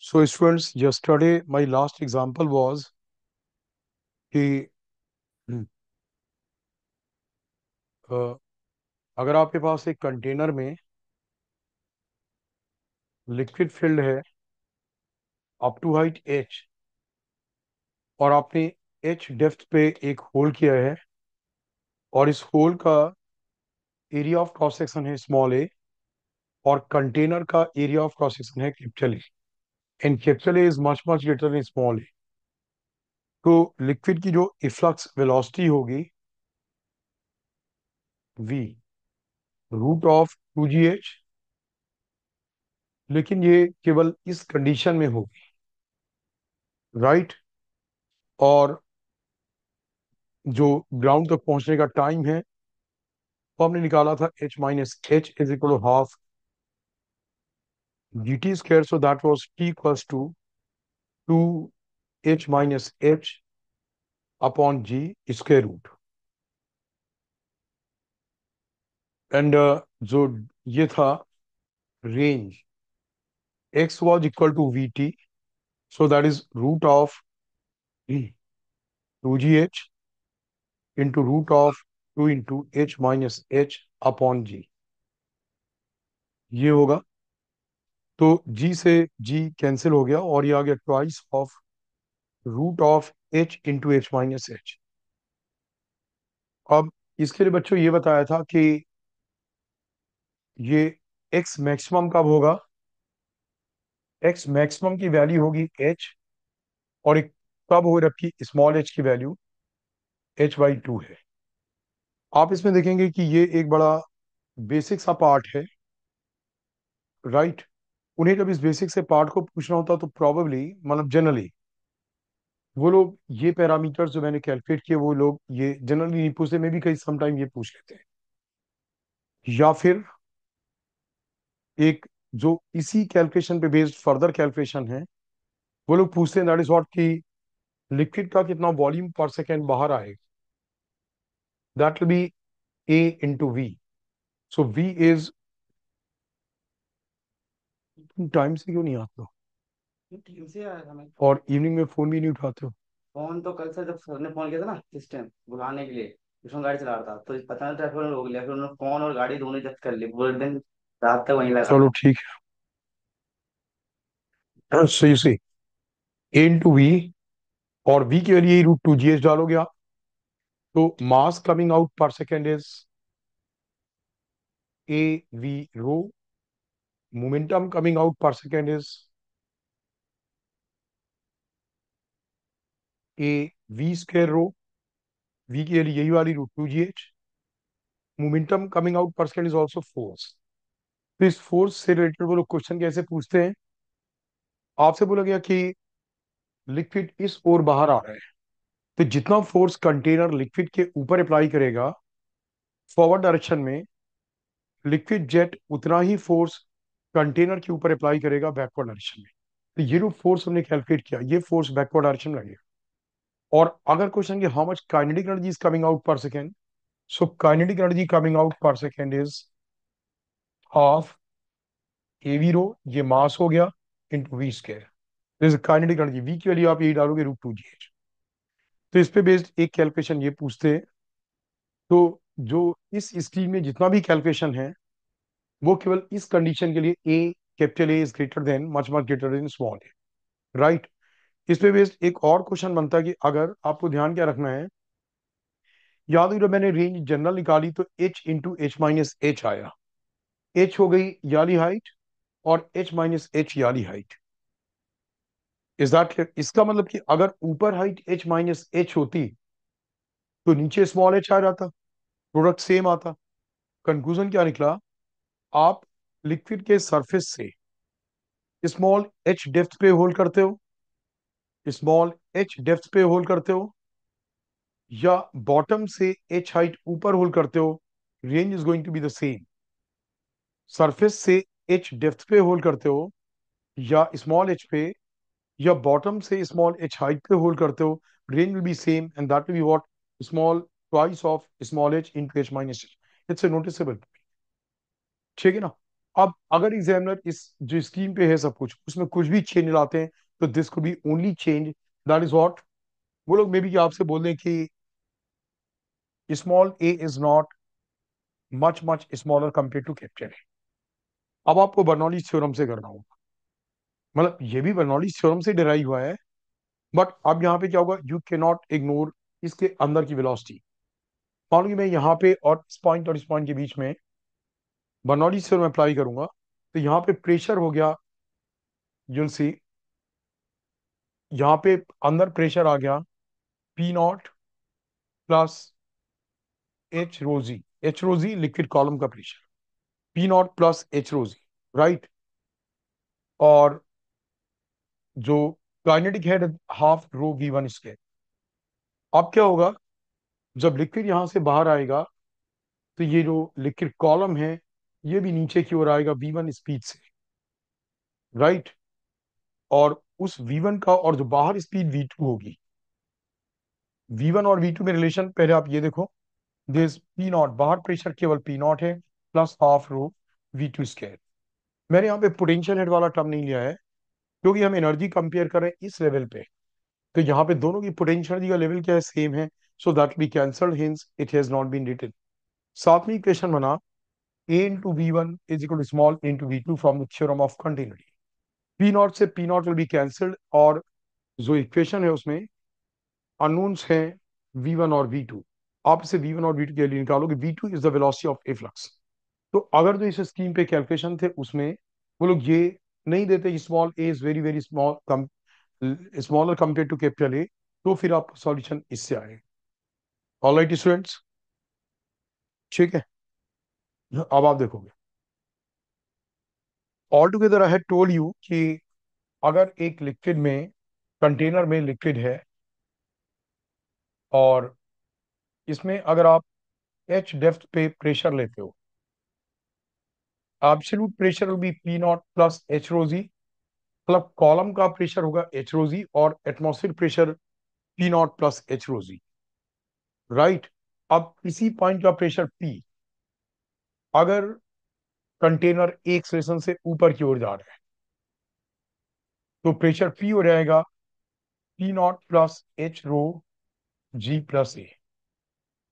So students, yesterday my last example was कि अ, अगर आपके पास एक कंटेनर में लिक्विड फिल्ड है अप टू हाइट h और आपने h डेप्थ पे एक होल किया है और इस होल का एरिया ऑफ क्रॉस सेक्शन है स्मॉल a और कंटेनर का एरिया ऑफ क्रॉस सेक्शन है capital A and capital A is much much greater than small a। तो लिक्विड की जो इफ्लक्स वेलोसिटी होगी v रूट ऑफ 2gh, लेकिन ये केवल इस कंडीशन में होगी, राइट। और जो ग्राउंड तक पहुंचने का टाइम है वो हमने निकाला था h minus h is equal to half G T square, so that was t equals to 2h minus h upon g square root. And जो ये था range x was equal to V T, so that is root of 2gh into root of 2 into h minus h upon g, ये होगा। तो g से g cancel हो गया और ये आ गया twice of root of h into h minus h। अब इसके लिए बच्चों ये बताया था कि ये x मैक्सिमम कब होगा। x मैक्सिमम की वैल्यू होगी h और एक कब हो रखी स्मॉल h की वैल्यू h/2 है। आप इसमें देखेंगे कि ये एक बड़ा बेसिक सा पार्ट है, राइट। उन्हें जब इस बेसिक से पार्ट को पूछना होता तो प्रॉबेबली मतलब जनरली वो लोग ये पैरामीटर्स जो मैंने कैलकुलेट किए वो लोग ये जनरली नहीं पूछते, मे भी कई समटाइम ये पूछ लेते हैं, या फिर एक जो इसी कैलकुलेशन पे बेस्ड फर्दर कैलकुलेशन है वो लोग पूछते हैं, दैट इज व्हाट कि लिक्विड का कितना वॉल्यूम पर सेकेंड बाहर आएगा, that will be a into V. So v is, तुम टाइम से क्यों नहीं आते हो टीम से आया था मैं। और इवनिंग में फोन भी नहीं उठाते हो। फोन तो कल से जब सर ने फोन किया था ना इस टाइम बुलाने के लिए, उसमें गाड़ी चला रहा था तो पता नहीं ट्रैफिक में रोक लिया, फिर उन्होंने फोन और गाड़ी दोनों जब्त कर ली, पूरे दिन रात तक वहीं लगा चलो रहा। ठीक है, so you see a into V और v के लिए रूट टू जी एच डालोगे आप, तो mass coming out per second is a v rho, momentum coming out per second is a v square rho, v के लिए यही वाली root two g h. Momentum coming out per second is also force. तो इस force से related वो लोग question कैसे पूछते हैं, आपसे बोला गया कि लिक्विड इस ओर बाहर आ रहा है, तो जितना फोर्स कंटेनर लिक्विड के ऊपर अप्लाई करेगा फॉरवर्ड डायरेक्शन में, लिक्विड जेट उतना ही फोर्स कंटेनर के ऊपर अप्लाई करेगा बैकवर्ड डायरेक्शन में। तो ये जो फोर्स हमने कैलकुलेट किया ये फोर्स बैकवर्ड डायरेक्शन में लगेगा। और अगर क्वेश्चन कि how much kinetic energy is coming out per second, so kinetic energy coming out per second is half a v rho, ये मास हो गया, into v square. Kinetic energy v की value आप यही डालोगे रूट टू जी एच। तो इस पे बेस्ड एक कैलकुलेशन ये पूछते हैं। तो जो इस स्ट्रीम में जितना भी कैलकुलेशन है वो केवल इस कंडीशन के लिए a capital a is greater than much much greater than small a, right. इस पे बेस्ड एक और क्वेश्चन बनता है कि अगर आपको ध्यान क्या रखना है, याद हो जब मैंने रेंज जनरल निकाली तो h into h minus h आया, h हो गई याली हाइट और h माइनस एच याली हाइट। Is that clear? इसका मतलब कि अगर ऊपर हाइट h माइनस एच होती तो नीचे स्मॉल h आ जाता, प्रोडक्ट सेम आता। कंक्लूजन क्या निकला, आप लिक्विड के सरफेस से स्मॉल h डेप्थ पे होल्ड करते हो, स्मॉल h डेप्थ पे होल्ड करते हो, या बॉटम से h हाइट ऊपर होल्ड करते हो, range is going to be the same. Surface से h डेप्थ पे होल्ड करते हो या स्मॉल h पे, या बॉटम से स्मॉल h हाइट पे होल्ड करते हो, range will be same and that will be what, small twice of small h into h minus h। It's a noticeable, ठीक है ना। अब अगर एग्जामिनर इस जो स्क्रीन पे है सब कुछ उसमें कुछ भी चेंज लाते हैं, तो this could be only change, that is what वो लोग मे बी आपसे बोल दें कि small a is not much much smaller compare to capital A. अब आपको बर्नौलीज थ्योरम से करना होगा, मतलब ये भी बर्नौलीज थ्योरम से डिराइव हुआ है, बट अब यहाँ पे क्या होगा, यू कैन नॉट इग्नोर इसके अंदर की वेलोसिटी। मान लो कि मैं यहाँ पे और इस पॉइंट के बीच में बर्नौलीज थ्योरम अप्लाई करूंगा, तो यहाँ पे प्रेशर हो गया, यूल सी यहाँ पे अंदर प्रेशर आ गया P not plus h rho g. H rho g liquid column का pressure, P not plus h rho g, right. और जो kinetic head half rho v one square. अब क्या होगा, जब लिक्विड यहां से बाहर आएगा, तो ये जो लिक्विड कॉलम है ये भी नीचे की ओर आएगा वी वन स्पीड से, राइट। और उस वी वन का और जो बाहर स्पीड वी टू होगी, वी वन और वी टू में रिलेशन पहले आप ये देखो, दिस पी नॉट बाहर प्रेशर केवल पी नॉट है plus half rho v two square. मैंने यहाँ पे पोटेंशियल हेड वाला टर्म नहीं लिया है क्योंकि हम एनर्जी कंपेयर कर रहे हैं इस लेवल पे, तो यहाँ पे दोनों की पोटेंशियल एनर्जी का लेवल क्या है, सेम है, so that be cancelled, hence it has not been written. सातवीं इक्वेशन बना a into v1 is equal to small a into v2 from the theorem of continuity। p not से p not will be cancelled, और जो equation है उसमें unknowns हैं v1 और v2। आप इसे v1 और v2 के लिए निकालोगे, v2 is the velocity of A flux. तो अगर जो इस स्कीम पे कैलकुलेशन थे उसमें वो लोग ये नहीं देते small a is very very small, smaller compare to capital A, तो फिर आपका सॉल्यूशन इससे आएगा। ऑलराइट स्टूडेंट्स, ठीक है। अब आप देखोगे, all together I had told you कि अगर एक लिक्विड में, कंटेनर में लिक्विड है, और इसमें अगर आप एच डेप्थ पे प्रेशर लेते हो, absolute pressure will be P not plus h रोजी, मतलब कॉलम का प्रेशर होगा एच रोजी और atmospheric pressure P not plus h rho g, right. अब इसी पॉइंट का प्रेशर पी, अगर कंटेनर एक सेशन से ऊपर की ओर जा रहा है, तो प्रेशर पी हो जाएगा p not plus h rho g plus a,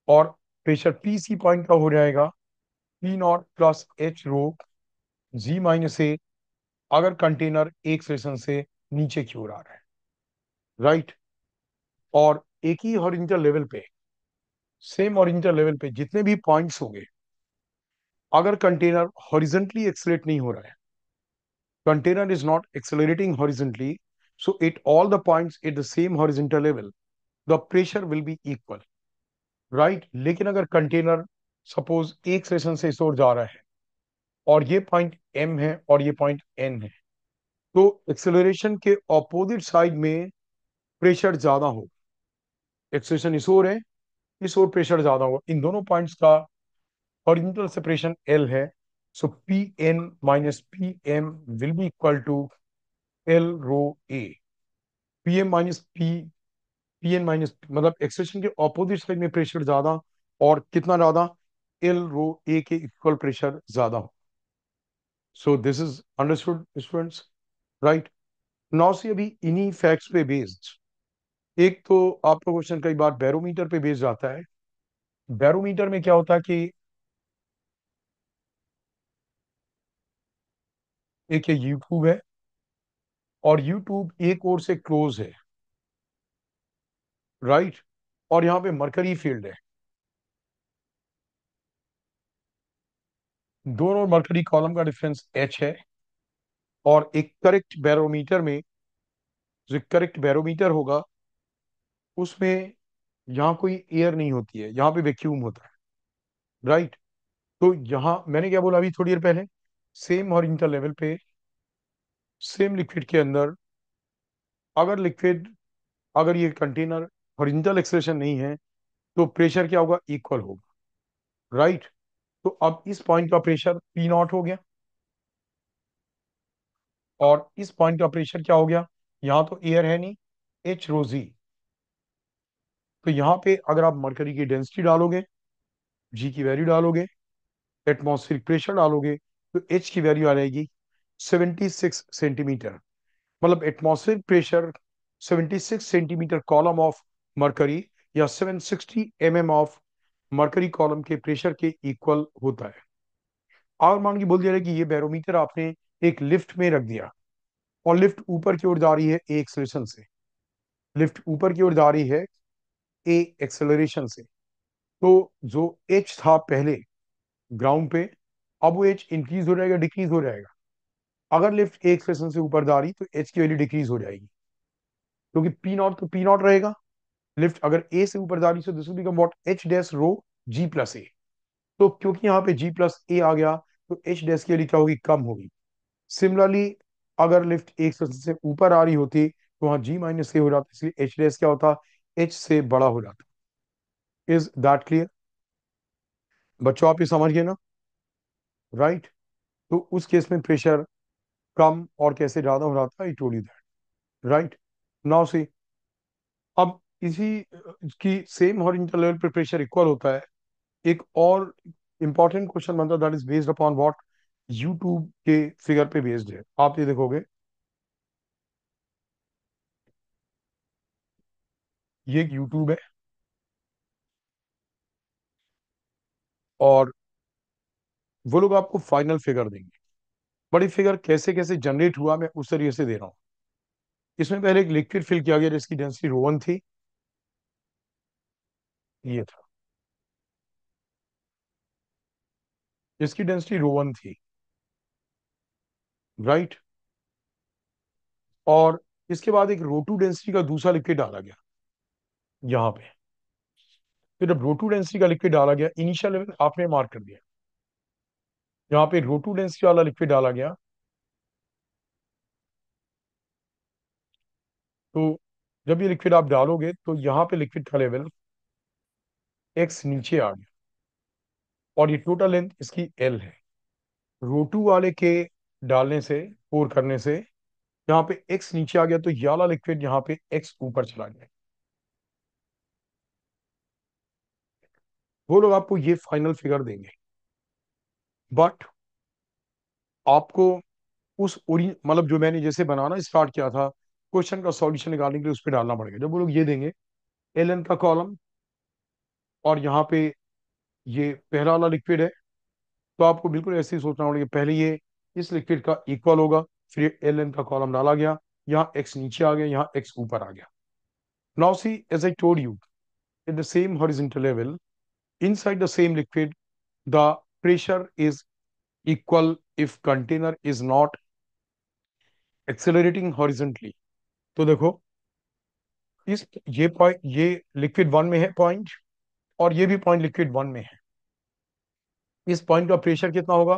और प्रेशर पी सी पॉइंट का हो जाएगा p not plus h rho g minus a, अगर कंटेनर एक सेशन से नीचे की ओर आ रहा है, राइट। और एक ही हॉरिजॉन्टल लेवल पे, सेम हॉरिजॉन्टल लेवल पे जितने भी पॉइंट्स होंगे, अगर कंटेनर हॉरिजॉन्टली एक्सलेट नहीं हो रहा है, container is not accelerating horizontally, so at all the points at the same horizontal level the pressure will be equal, right। लेकिन अगर कंटेनर सपोज एक सेशन से इस ओर जा रहा है, और ये पॉइंट एम है और ये पॉइंट एन है, तो एक्सेलरेशन के ऑपोजिट साइड में प्रेशर ज्यादा होगा। एक्सेलरेशन इस ओर है, इस ओर प्रेशर ज्यादा होगा, इन दोनों पॉइंट्स का हॉरिजॉन्टल सेपरेशन एल है, so p n minus p m will be equal to L rho a. P m minus p n minus, मतलब एक्सेलरेशन के ऑपोजिट साइड में प्रेशर ज्यादा, और कितना ज्यादा, एल रो ए के इक्वल प्रेशर ज्यादा हो। So this is understood students, right. Now से अभी इन्हीं फैक्ट्स पे बेस्ड, एक तो आपका क्वेश्चन कई बार बैरोमीटर पे बेस्ड आता है। बैरोमीटर में क्या होता है कि एक ये यूट्यूब है, और यूट्यूब एक ओर से क्लोज है, राइट। और यहाँ पे मरकरी फील्ड है, दोनों मरकरी कॉलम का डिफरेंस एच है। और एक करेक्ट बैरोमीटर में, जो करेक्ट बैरोमीटर होगा उसमें यहाँ कोई एयर नहीं होती है, यहाँ पे वैक्यूम होता है, राइट। तो यहाँ मैंने क्या बोला अभी थोड़ी देर पहले, सेम हॉरिजॉन्टल लेवल पे सेम लिक्विड के अंदर, अगर लिक्विड, अगर ये कंटेनर हॉरिजॉन्टल एक्सेलरेशन नहीं है, तो प्रेशर क्या होगा, इक्वल होगा, राइट। तो अब इस पॉइंट का प्रेशर पी नॉट हो गया, और इस पॉइंट का प्रेशर क्या हो गया, यहाँ तो एयर है नहीं, एच रोजी। तो यहाँ पे अगर आप मरकरी की डेंसिटी डालोगे, जी की वैल्यू डालोगे, एटमॉस्फेरिक प्रेशर डालोगे, तो एच की वैल्यू आ जाएगी 76 सेंटीमीटर। मतलब atmospheric pressure 76 centimetre column of mercury या 760 ऑफ मरकरी कॉलम के प्रेशर के इक्वल होता है। और मान के बोल दिया है कि ये बैरोमीटर आपने एक लिफ्ट में रख दिया और लिफ्ट ऊपर की ओर जा रही है ए एक्सेलरेशन से। लिफ्ट ऊपर की ओर जा रही है ए एक्सेलरेशन से। तो जो एच था पहले ग्राउंड पे, अब वो एच इंक्रीज हो जाएगा डिक्रीज हो जाएगा। अगर लिफ्ट ए एक्सेलरेशन से ऊपर जा रही तो एच की वैल्यू डिक्रीज हो जाएगी, क्योंकि पी नॉट तो पी नॉट रहेगा। लिफ्ट अगर ए से ऊपर जा रही तो this will become what, h dash rho g plus a. तो क्योंकि यहाँ पे जी प्लस ए आ गया तो एच डैश की वैल्यू क्या होगी, कम होगी। सिमिलरली अगर लिफ्ट एक से ऊपर आ रही होती तो वहां जी माइनस ए हो जाता, इसलिए एच डैश क्या होता, एच से बड़ा हो जाता। इज दैट क्लियर बच्चों, आप ये समझ गए ना, राइट। तो उस केस में प्रेशर कम और कैसे ज्यादा हो जाता है, आई told you that, right. Now see, अब इसी की सेम हॉरिजॉन्टल लेवल पे प्रेशर इक्वल होता है। एक और इंपॉर्टेंट क्वेश्चन बनता है that is based upon what, YouTube के फिगर पे बेस्ड है। आप ये देखोगे, ये एक यूट्यूब है और वो लोग आपको फाइनल फिगर देंगे। बड़ी फिगर कैसे कैसे जनरेट हुआ मैं उस तरीके से दे रहा हूँ। इसमें पहले एक लिक्विड फिल किया गया जिसकी डेंसिटी रो 1 थी, ये था, इसकी डेंसिटी रो 1 थी, राइट। और इसके बाद एक रो 2 डेंसिटी का दूसरा लिक्विड डाला गया यहाँ पे। फिर जब रो 2 डेंसिटी का लिक्विड डाला गया, इनिशियल लेवल आपने मार्क कर दिया, यहाँ पे रो 2 डेंसिटी वाला लिक्विड डाला गया। तो जब ये लिक्विड आप डालोगे तो यहाँ पे लिक्विड का लेवल एक्स नीचे आ गया और ये टोटल लेंथ इसकी एल है। रो 2 वाले के डालने से, पोर करने से यहाँ पे एक्स नीचे आ गया तो ये वाला लिक्विड यहाँ पे एक्स ऊपर चला गया। वो लोग आपको ये फाइनल फिगर देंगे, बट आपको उस ओरि मतलब जो मैंने जैसे बनाना स्टार्ट किया था क्वेश्चन का सॉल्यूशन निकालने के लिए, उस पर डालना पड़ेगा। जब वो लोग ये देंगे एल एन का कॉलम और यहाँ पे ये पहला वाला लिक्विड है, तो आपको बिल्कुल ऐसे ही सोचना पड़ेगा, पहले ये इस लिक्विड का इक्वल होगा, फिर एल एन का कॉलम डाला गया, यहाँ एक्स नीचे आ गया, यहाँ एक्स ऊपर आ गया। Now see, as I told you, at the same horizontal level inside the same liquid the pressure is equal if container is not accelerating horizontally। तो देखो, इस ये पॉइंट, ये लिक्विड 1 में है पॉइंट और ये भी पॉइंट लिक्विड 1 में है। इस पॉइंट का प्रेशर कितना होगा,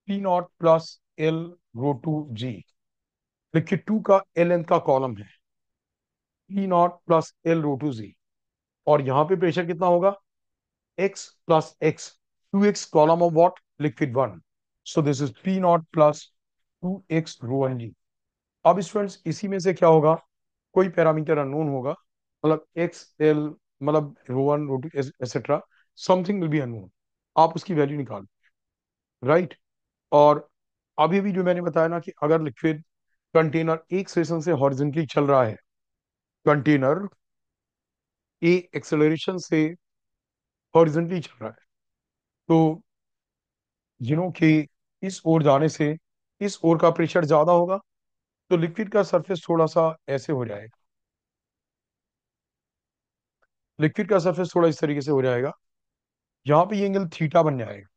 P not plus l rho 2 g. Liquid 2 का एल एन का कॉलम है, P not plus l rho 2 g. और यहाँ पे प्रेशर कितना होगा, x plus x, 2x column of what, liquid 1। So this is P naught plus 2x rho 1g। अब students इसी में से क्या होगा, कोई पैरामीटर अननोन होगा, मतलब x l, मतलब रो 1 रो 2 etcetera, something will be unknown, आप उसकी वैल्यू निकाल, राइट। और अभी भी जो मैंने बताया ना कि अगर लिक्विड कंटेनर एक सेशन से हॉरिजॉन्टली चल रहा है, कंटेनर ए एक्सेलरेशन से हॉरिजॉन्टली चल रहा है, तो कि इस ओर जाने से इस ओर का प्रेशर ज्यादा होगा, तो लिक्विड का सरफेस थोड़ा सा ऐसे हो जाएगा, लिक्विड का सरफेस थोड़ा इस तरीके से हो जाएगा, यहाँ पे ये एंगल थीटा बन जाएगा,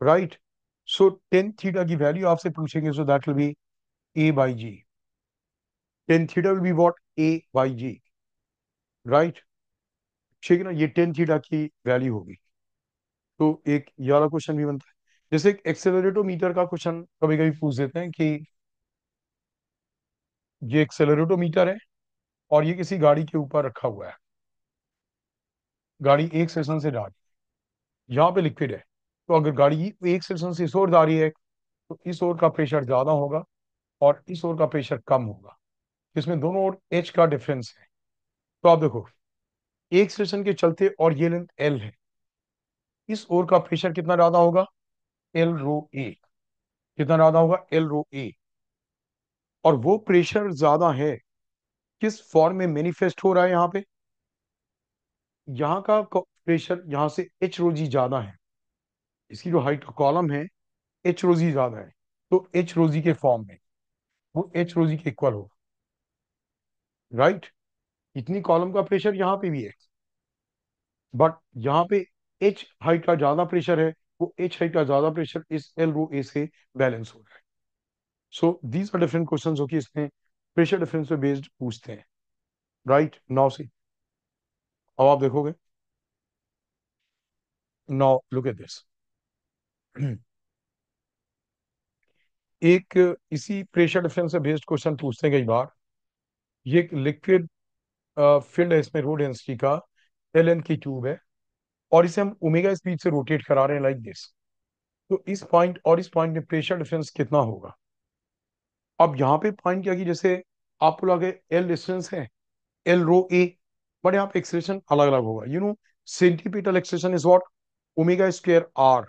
राइट। सो टेन थीटा की वैल्यू आपसे पूछेंगे, so that will be a by g. Tan theta will be what, a by g, right. ठीक है ना, ये टेन थीटा की वैल्यू होगी। तो एक ये वाला क्वेश्चन भी बनता है, जैसे एक एक्सेलरेटोमीटर का क्वेश्चन कभी कभी पूछ देते हैं कि ये एक्सेलरेटोमीटर है और ये किसी गाड़ी के ऊपर रखा हुआ है, गाड़ी एक सेशन से जा रही है, यहाँ पे लिक्विड है, तो अगर गाड़ी एक सेशन से इस ओर जा रही है तो इस ओर का प्रेशर ज्यादा होगा और इस ओर का प्रेशर कम होगा, इसमें दोनों ओर एच का डिफरेंस है। तो आप देखो, एक सेशन के चलते और ये लेंथ एल है, इस ओर का प्रेशर कितना ज्यादा होगा, एल रो ए, कितना ज्यादा होगा, एल रो ए। और वो प्रेशर ज्यादा है, किस फॉर्म में मैनिफेस्ट हो रहा है यहाँ पे, यहाँ का प्रेशर यहाँ से एच रो जी ज्यादा है, इसकी जो हाइट का कॉलम है एच रो जी ज्यादा है, तो एच रो जी के फॉर्म में वो एच रो जी के इक्वल हो, राइट। इतनी कॉलम का प्रेशर यहाँ पे भी है, बट यहाँ पे एच हाइट का ज्यादा प्रेशर है, वो एच हाइट का ज्यादा प्रेशर इस एल रो ए से बैलेंस हो रहा है। So these are different question जो कि इसमें प्रेशर डिफरेंस पे बेस्ड पूछते हैं, राइट। नाउ सी, अब आप देखोगे, नाउ लुक एट दिस। एक इसी प्रेशर डिफरेंस से बेस्ड क्वेश्चन पूछते हैं कई बार। ये एक लिक्विड फील्ड है, इसमें रो डेंसिटी का एल एन की ट्यूब है, और इसे हम ओमेगा स्पीड से रोटेट करा रहे हैं लाइक दिस। तो इस पॉइंट और इस पॉइंट में प्रेशर डिफरेंस कितना होगा। अब यहाँ पे पॉइंट क्या कि जैसे आपको लगे एल डिस्टेंस है, एल रो ए, बट यहाँ पे एक्सप्रेशन अलग अलग होगा। Centripetal expression is what, omega square r.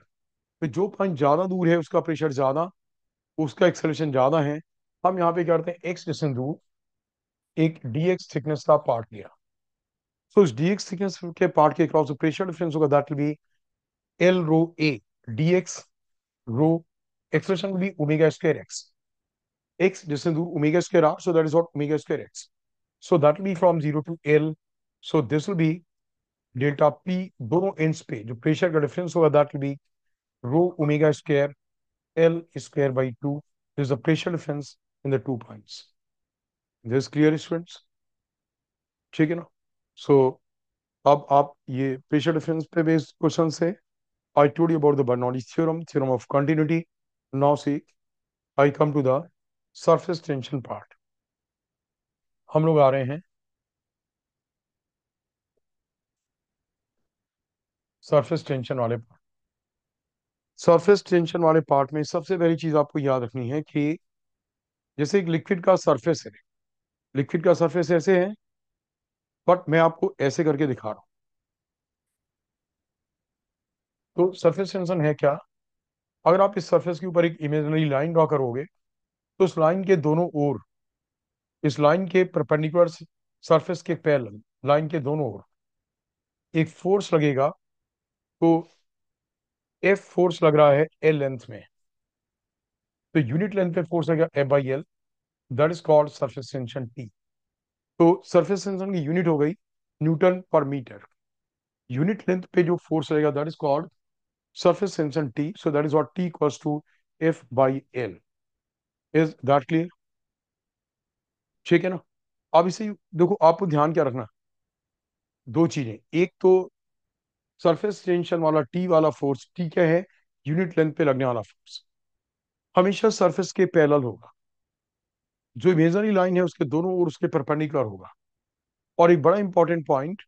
तो जो पॉइंट ज्यादा दूर है उसका प्रेशर ज्यादा, उसका एक्सेलरेशन ज्यादा है। हम यहाँ पे क्या करते हैं, एक्स डिस्टेंस दूर एक dx थिकनेस का पार्ट लिया। सो इस dx थिकनेस के पार्ट के क्रॉस प्रेशर डिफरेंस होगा, that will be L rho a dx rho, expression will be omega square x, x distance दूर omega square r, so that is what omega square x. So that will be from 0 to L, so this will be delta P, दोनों ends पे जो pressure का difference होगा that will be rho omega square L square by 2, this is the pressure difference in the 2 points. This clear students, ठीक है ना। So अब आप ये प्रेशर डिफरेंस पे बेस्ड क्वेश्चन से, I told you about the Bernoulli's theorem, theorem of continuity. Now see, I come to the surface tension part. हम लोग आ रहे हैं सरफेस टेंशन वाले पार्ट। सरफेस टेंशन वाले पार्ट में सबसे पहली चीज आपको याद रखनी है कि जैसे एक लिक्विड का सरफेस है, लिक्विड का सरफेस ऐसे है, बट मैं आपको ऐसे करके दिखा रहा हूँ। तो सरफेस टेंशन है क्या, अगर आप इस सरफेस के ऊपर एक इमेजिनरी लाइन ड्रॉ करोगे, तो उस लाइन के दोनों ओर, इस लाइन के परपेंडिकुलर सरफेस के पैरेलल लाइन के दोनों ओर एक फोर्स लगेगा। तो एफ फोर्स लग रहा है एल लेंथ में, तो यूनिट लेंथ पे फोर्स लगेगा F by L, that is called surface tension T. तो सरफेस टेंशन की यूनिट हो गई न्यूटन पर मीटर, यूनिट लेंथ पे जो फोर्स लगेगा that is called surface tension T. So that is what T equals to F by L. Is that clear? ठीक है ना। अब इसे देखो, आपको ध्यान क्या रखना, दो चीजें। एक तो सरफेस टेंशन वाला टी वाला फोर्स, टी क्या है, यूनिट लेंथ पे लगने वाला फोर्स, हमेशा सरफेस के पैरेलल होगा। जो इमेजनरी लाइन है उसके दोनों ओर उसके परपेंडिकुलर होगा। और एक बड़ा इंपॉर्टेंट पॉइंट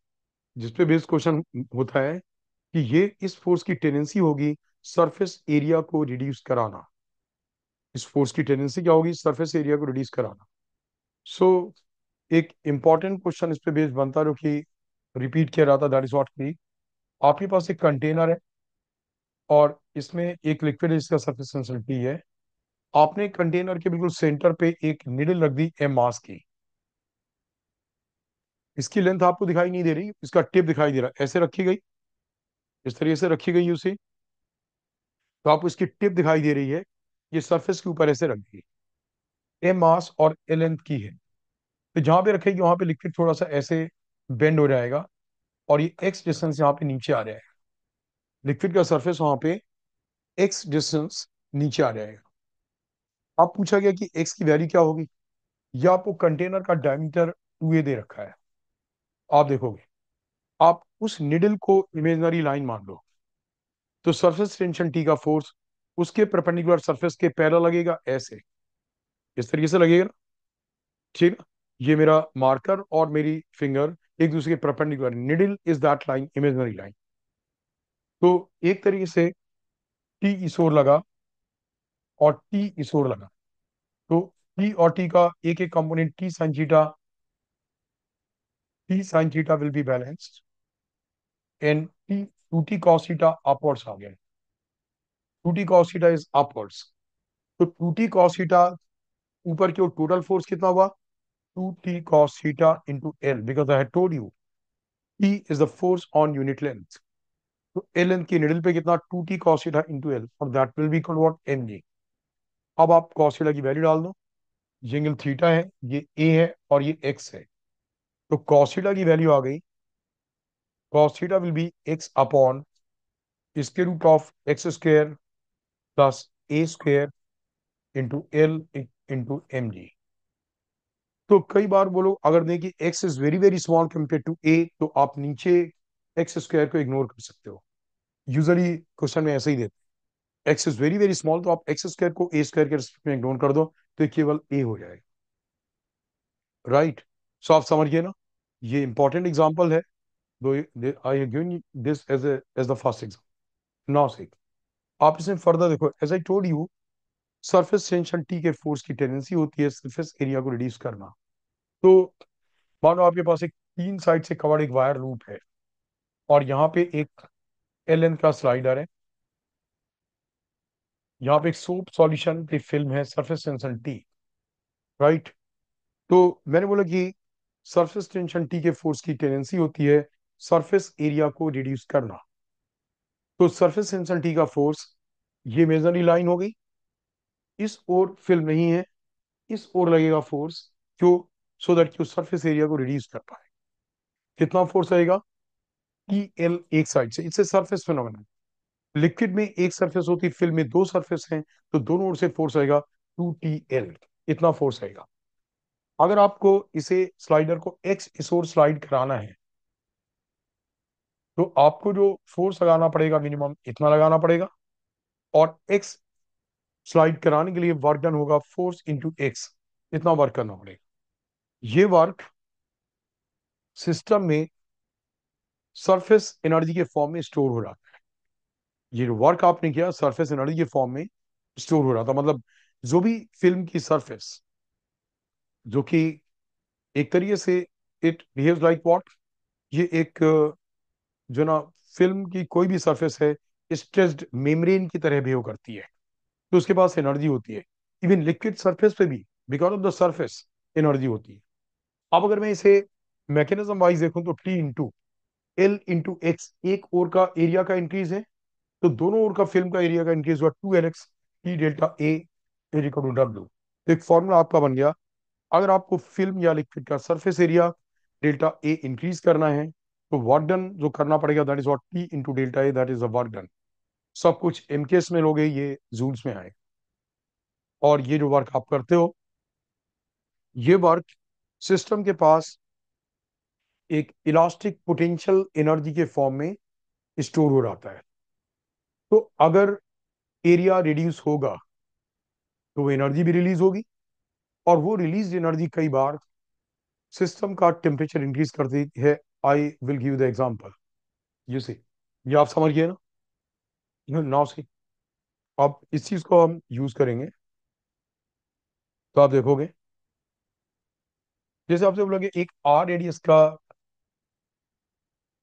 जिसपे बेस्ड क्वेश्चन होता है कि ये इस फोर्स की टेंडेंसी होगी सरफेस एरिया को रिड्यूस कराना। इस फोर्स की टेंडेंसी क्या होगी, सरफेस एरिया को रिड्यूस कराना। सो एक इंपॉर्टेंट क्वेश्चन इस पे बेस बनता है जो कि रिपीट किया जाता है, दैट इज व्हाट की, आपके पास एक कंटेनर है और इसमें एक लिक्विड है जिसका सरफेस टेंसिटी है। आपने कंटेनर के बिल्कुल सेंटर पे एक निडल रख दी एम मास की, इसकी लेंथ आपको दिखाई नहीं दे रही, इसका टिप दिखाई दे रहा है, ऐसे रखी गई, इस तरीके से रखी गई उसे, तो आपको इसकी टिप दिखाई दे रही है, ये सरफेस के ऊपर ऐसे रख दी, एम मास और एल लेंथ की है। तो जहां पे रखेगी वहां पे लिक्विड थोड़ा सा ऐसे बेंड हो जाएगा, और ये एक्स डिस्टेंस यहाँ पे नीचे आ जाएगा, लिक्विड का सरफेस वहां पे एक्स डिस्टेंस नीचे आ जाएगा। अब पूछा गया कि एक्स की वैल्यू क्या होगी, या आपको कंटेनर का डायमीटर 2a दे रखा है। आप देखोगे, आप उस निडल को इमेजिनरी लाइन मान लो, तो सरफेस टेंशन टी का फोर्स उसके परपेंडिकुलर सरफेस के पैरेलल लगेगा, ऐसे इस तरीके से लगेगा ना, ठीक है। ये मेरा मार्कर और मेरी फिंगर एक दूसरे के perpendicular, needle is that line, imaginary line. तो एक तरीके से टी इस ओर लगा और टी इस ओर लगा, तो टी और टी का एक एक component T sine theta will be balanced, and T 2t cos theta upwards आ गया। 2t cos theta is upwards, तो 2t cos थीटा ऊपर की ओर टोटल फोर्स कितना हुआ, 2t cos theta into L, because I had told you T is the force on unit length. तो L length की needle पे कितना, 2t cos theta into L, और that will be equal what, mg। अब आप cos theta की value डाल दो, ये एंगल थीटा है, ये a है और ये x है। तो cos थीटा की वैल्यू आ गई, cos theta will be x upon square root of x square plus a square into l into m g. तो कई बार बोलो अगर देखिए x is very very small compare to a, तो आप नीचे एक्स स्क्वायर को इग्नोर कर सकते हो। यूजली क्वेश्चन में ऐसे ही देते हैं, x is very very small, तो आप एक्स स्क्वायर को ए स्क्वायर के रिस्पेक्ट में इग्नोर कर दो, तो ये केवल ए हो जाएगा। राइट, सो आप समझिए ना, ये इंपॉर्टेंट एग्जाम्पल है, though I given this as the first example. Now see, आप इसमें फर्दर देखो, as I told you, surface tension T के फोर्स की टेंडेंसी होती है सरफेस एरिया को रिड्यूस करना। तो मानो आपके पास एक तीन साइड से कवर्ड एक वायर लूप है, और यहाँ पे एक एल एन का स्लाइडर है, यहाँ पे एक सोप सॉल्यूशन की फिल्म है सरफेस टेंशन टी। राइट, तो मैंने बोला कि सरफेस टेंशन टी के फोर्स की टेंडेंसी होती है सरफेस एरिया को रिड्यूस करना। तो सरफेस टेंशन टी का फोर्स, ये इमेजिनरी लाइन हो गई, इस ओर फिल्म नहीं है, इस ओर लगेगा फोर्स, क्यों, सो दैट कि सरफेस एरिया को रिड्यूस कर पाए। कितना फोर्स आएगा, टी एल एक साइड से, इससे सरफेस फिनोमेना। लिक्विड में एक सरफेस होती है, फिल्म में दो सरफेस हैं, तो दोनों ओर से फोर्स आएगा 2TL, इतना फोर्स आएगा। अगर आपको इसे स्लाइडर को एक्स इस ओर स्लाइड कराना है, तो आपको जो फोर्स लगाना पड़ेगा मिनिमम इतना लगाना पड़ेगा, और एक्स स्लाइड कराने के लिए वर्क डन होगा फोर्स इंटू एक्स, इतना वर्क करना पड़ेगा। ये वर्क सिस्टम में सरफेस एनर्जी के फॉर्म में स्टोर हो रहा था। ये जो वर्क आपने किया सरफेस एनर्जी के फॉर्म में स्टोर हो रहा था, मतलब जो भी फिल्म की सरफेस, जो कि एक तरीके से इट बिहेव्स लाइक व्हाट, ये एक जो ना फिल्म की कोई भी सरफेस है, स्ट्रेस्ड मेम्ब्रेन की तरह बिहेव करती है, तो उसके पास एनर्जी होती है। इवन लिक्विड सरफेस पे भी because of the surface energy होती है। अब अगर मैं इसे मैकेनिज्म वाइज देखूं, तो T into l into x, एक ओर का एरिया का इंक्रीज है, तो दोनों ओर का फिल्म का एरिया का इंक्रीज हुआ 2LX, T delta A is equal to W. तो एक फॉर्मूला आपका बन गया, अगर आपको फिल्म या लिक्विड का surface area delta A increase करना है, तो वर्क डन जो करना पड़ेगा that is what, T into delta A, that is the work done. सब कुछ एमकेएस में लोगे, ये जूल्स में आए, और ये जो वर्क आप करते हो, ये वर्क सिस्टम के पास एक इलास्टिक पोटेंशियल एनर्जी के फॉर्म में स्टोर हो रहता है। तो अगर एरिया रिड्यूस होगा, तो वो एनर्जी भी रिलीज होगी, और वो रिलीज एनर्जी कई बार सिस्टम का टेम्परेचर इंक्रीज करती है। I will give the example, you see, ये आप समझ गए ना, नाउ सी, अब इस चीज को हम यूज करेंगे, तो आप देखोगे, जैसे आपसे बोलोगे एक आर रेडियस का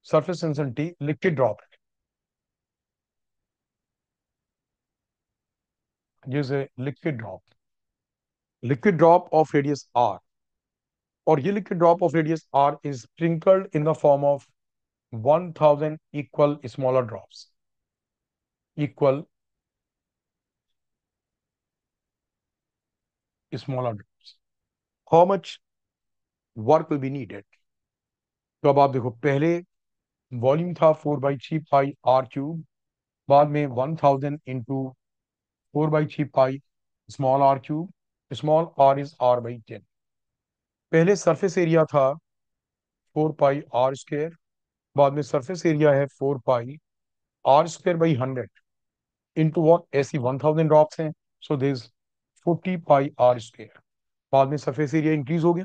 surface tension T liquid drop है, जैसे liquid drop of radius r, और ये liquid drop of radius r is sprinkled in the form of 1000 equal smaller drops, equal smaller drops. How much work will be needed, तो अब आप देखो, पहले volume था 4/3 पाई r क्यूब, बाद में 1000 into 4/3 pi small r cube, small r is r/10। पहले surface area था 4 पाई r स्क्वायर, बाद में सरफेस एरिया है 4 पाई r² बाई 100 इंटू वॉट, ऐसी 1000 ड्रॉप्स हैं, so this 40 pi r square. बाद में सरफेस एरिया इंक्रीज हो गया,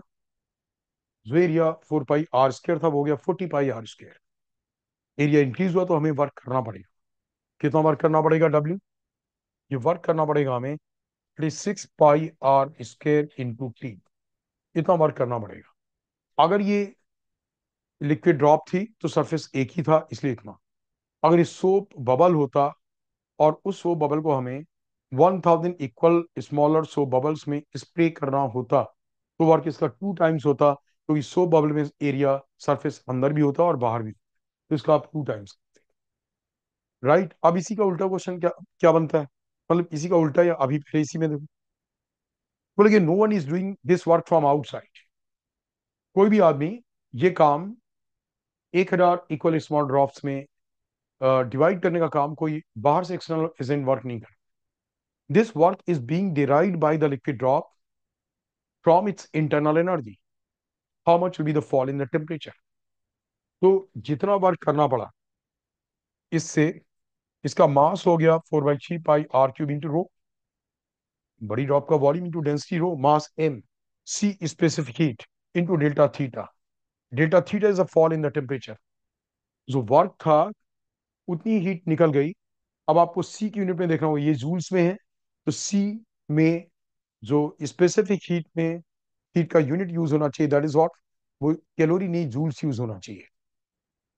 जो एरिया 4 पाई r स्क्वायर था वो हो गया 40 पाई r स्क्वायर। एरिया इंक्रीज हुआ, तो हमें वर्क करना पड़ेगा, कितना वर्क करना पड़ेगा, डब्ल्यू, ये वर्क करना पड़ेगा हमें 6 पाई r स्क्वायर इंटू टी, इतना वर्क करना पड़ेगा। अगर ये लिक्विड ड्रॉप थी तो सरफेस एक ही था, इसलिए इतना। अगर ये सोप बबल होता, और उस सोप बबल को हमें 1000 इक्वल स्मॉलर सोप बबल्स में स्प्रे करना होता, तो वर्क इसका 2 टाइम्स होता, क्योंकि सोप बबल में एरिया सरफेस अंदर भी होता और बाहर भी, तो इसका आप 2 टाइम्स। राइट, अब इसी का उल्टा क्वेश्चन क्या क्या बनता है, मतलब इसी का उल्टा, या अभी पहले इसी में देखो, बोले no one is doing this work from outside. कोई भी आदमी ये काम 1000 इक्वल स्मॉल ड्रॉप्स में डिवाइड करने का काम कोई बाहर से एक्सटर्नल एजेंट वर्क नहीं कर। This work is being derived by the liquid drop from its internal energy, how much will be the fall in the temperature. तो जितना वर्क करना पड़ा इससे, इसका मास हो गया 4/3 पाई r³ इंटू रो, बड़ी ड्रॉप का volume into density rho, mass m, c specific heat into delta theta. Delta theta is a fall in the temperature. जो वर्क था उतनी हीट निकल गई। अब आपको सी की यूनिट में देखना होगा, ये जूल्स में है, तो सी में जो स्पेसिफिक हीट में हीट का यूनिट यूज होना चाहिए, दैट इज व्हाट, वो कैलोरी नहीं जूल्स यूज होना चाहिए।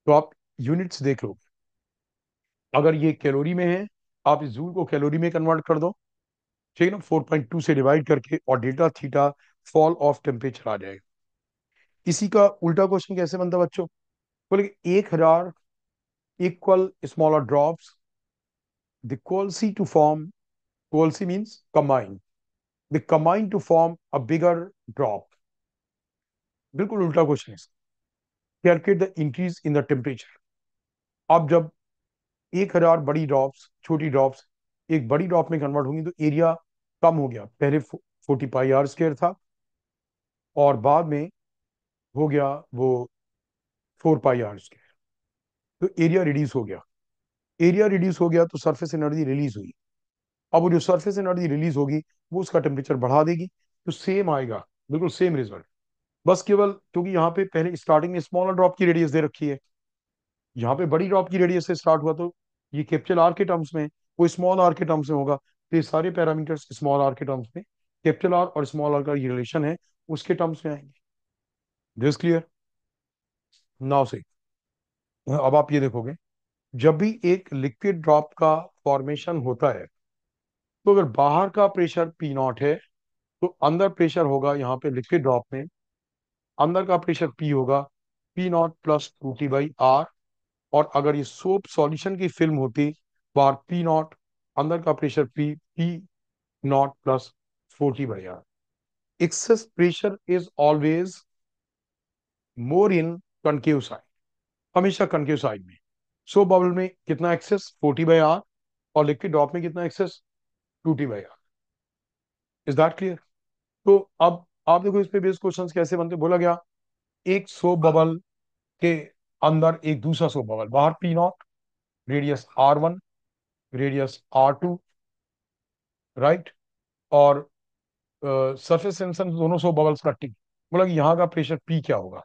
तो आप यूनिट्स देख लो, अगर ये कैलोरी में है, आप इस जूल को कैलोरी में कन्वर्ट कर दो, ठीक है ना, 4.2 से डिवाइड करके, और delta theta fall of temperature आ जाएगा। इसी का उल्टा क्वेश्चन कैसे बनता है बच्चों, बोले 1000 equal smaller drops, the coalesce to form, coalesce means combine, they combine to form a bigger drop। बिल्कुल उल्टा क्वेश्चन है। Calculate the increase in the temperature. अब जब 1000 बड़ी ड्रॉप्स छोटी ड्रॉप्स एक बड़ी ड्रॉप में कन्वर्ट होंगी, तो एरिया कम हो गया, पहले 40 पाई r² था, और बाद में हो गया वो 4 पाई r², तो एरिया रिड्यूस हो गया। एरिया रिड्यूस हो गया तो सरफेस एनर्जी रिलीज हुई। अब वो जो सरफेस एनर्जी रिलीज होगी वो उसका टेम्परेचर बढ़ा देगी, तो सेम आएगा, बिल्कुल सेम रिजल्ट। बस केवल क्योंकि यहाँ पे पहले स्टार्टिंग में स्मॉलर ड्रॉप की रेडियस दे रखी है, यहाँ पे बड़ी ड्रॉप की रेडियस से स्टार्ट हुआ, तो ये कैपिटल आर के टर्म्स में, वो स्मॉल आर के टर्म्स में होगा, तो ये सारे पैरामीटर्स स्मॉल आर के टर्म्स में, कैपिटल आर और स्मॉल आर का ये रिलेशन है, उसके टर्म्स में आएंगे। दिस क्लियर नाउ से। अब आप ये देखोगे, जब भी एक लिक्विड ड्रॉप का फॉर्मेशन होता है, तो अगर बाहर का प्रेशर P0 है, तो अंदर प्रेशर होगा यहाँ पे लिक्विड ड्रॉप में, अंदर का प्रेशर P होगा P0 + 2T/R। और अगर ये सोप सॉल्यूशन की फिल्म होती, बार P0, अंदर का pressure P0 + 4T/R। Excess pressure is always more in concave side, हमेशा कनकेव साइड में। सोप बबल में कितना एक्सेस 40/R, और लिक्विड ड्रॉप में कितना access 2T/R। Is that clear. तो अब आप देखो इस पे बेस्ड क्वेश्चंस कैसे बनते, बोला गया एक सोप बबल के अंदर एक दूसरा सोप बबल, बाहर P0, radius R1, radius R2, right, और सरफेस टेंशन दोनों सौ बबल्स का टी। बोला कि यहाँ का प्रेशर पी क्या होगा।